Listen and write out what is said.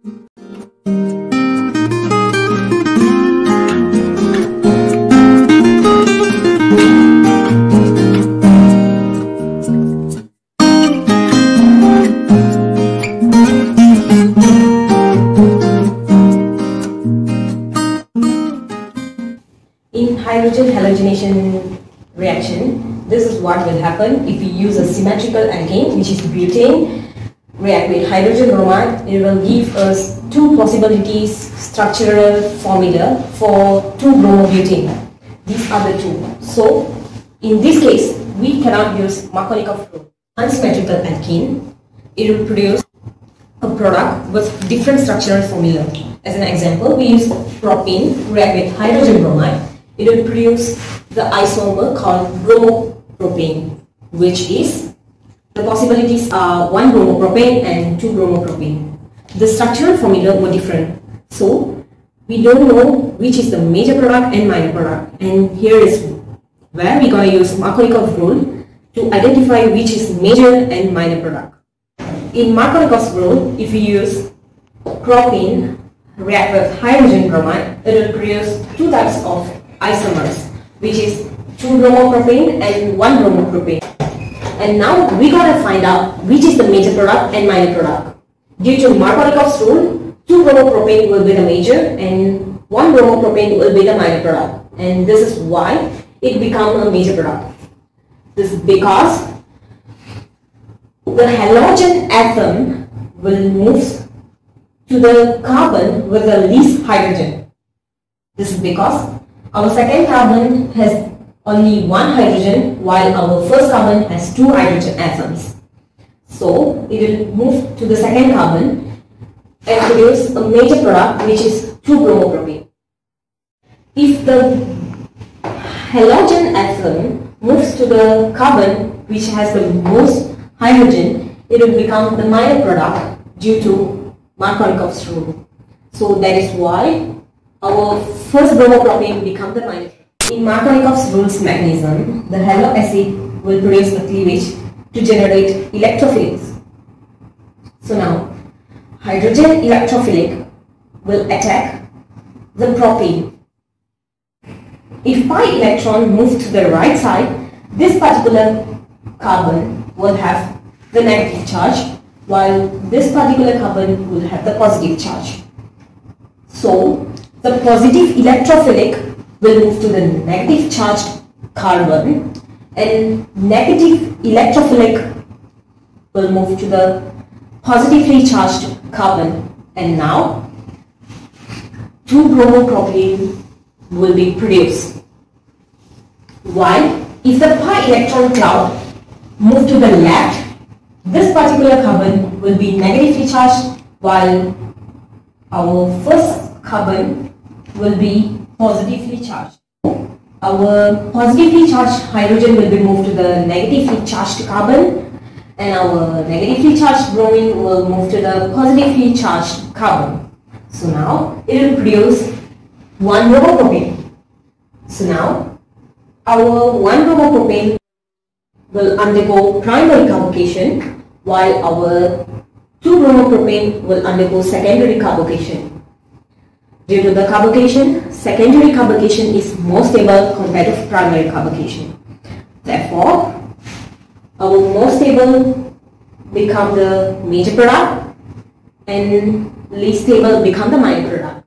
In hydrogen halogenation reaction, this is what will happen if we use a symmetrical alkane, which is butane, react with hydrogen bromide. It will give us two possibilities, structural formula for 2-bromobutane. These are the two. So, in this case, we cannot use Markovnikov's rule. Unsymmetrical alkene, it will produce a product with different structural formula. As an example, we use propene, react with hydrogen bromide. It will produce the isomer called bromopropane, which is, the possibilities are 1-bromopropane and 2-bromopropane. The structural formula were different, so we don't know which is the major product and minor product. And here is where we're going to use Markovnikov's rule to identify which is major and minor product. In Markovnikov's rule, if we use propene react with hydrogen bromide, it will produce two types of isomers, which is 2-bromopropane and 1-bromopropane. And now we gotta find out which is the major product and minor product. Due to Markovnikov's rule, 2-bromopropane will be the major and 1-bromopropane will be the minor product. And this is why it becomes a major product. This is because the halogen atom will move to the carbon with the least hydrogen. This is because our second carbon has only one hydrogen while our first carbon has two hydrogen atoms. So it will move to the second carbon and produce a major product, which is 2-bromopropane. If the halogen atom moves to the carbon which has the most hydrogen, it will become the minor product due to Markovnikov's rule. So that is why our first bromopropane becomes the minor product. In Markovnikov's rules mechanism, the halo acid will produce a cleavage to generate electrophilics. So now, hydrogen electrophilic will attack the propane. If pi electron moves to the right side, this particular carbon will have the negative charge, while this particular carbon will have the positive charge. So, the positive electrophilic will move to the negative charged carbon and negative electrophilic will move to the positively charged carbon, and now 2-bromopropane will be produced. While if the pi electron cloud move to the left, this particular carbon will be negatively charged while our first carbon will be positively charged. Our positively charged hydrogen will be moved to the negatively charged carbon, and our negatively charged bromine will move to the positively charged carbon. So now it will produce 1-bromopropane. So now our 1-bromopropane will undergo primary carbocation while our 2-bromopropane will undergo secondary carbocation. Due to the carbocation, secondary carbocation is more stable compared to primary carbocation. Therefore, our more stable become the major product and least stable become the minor product.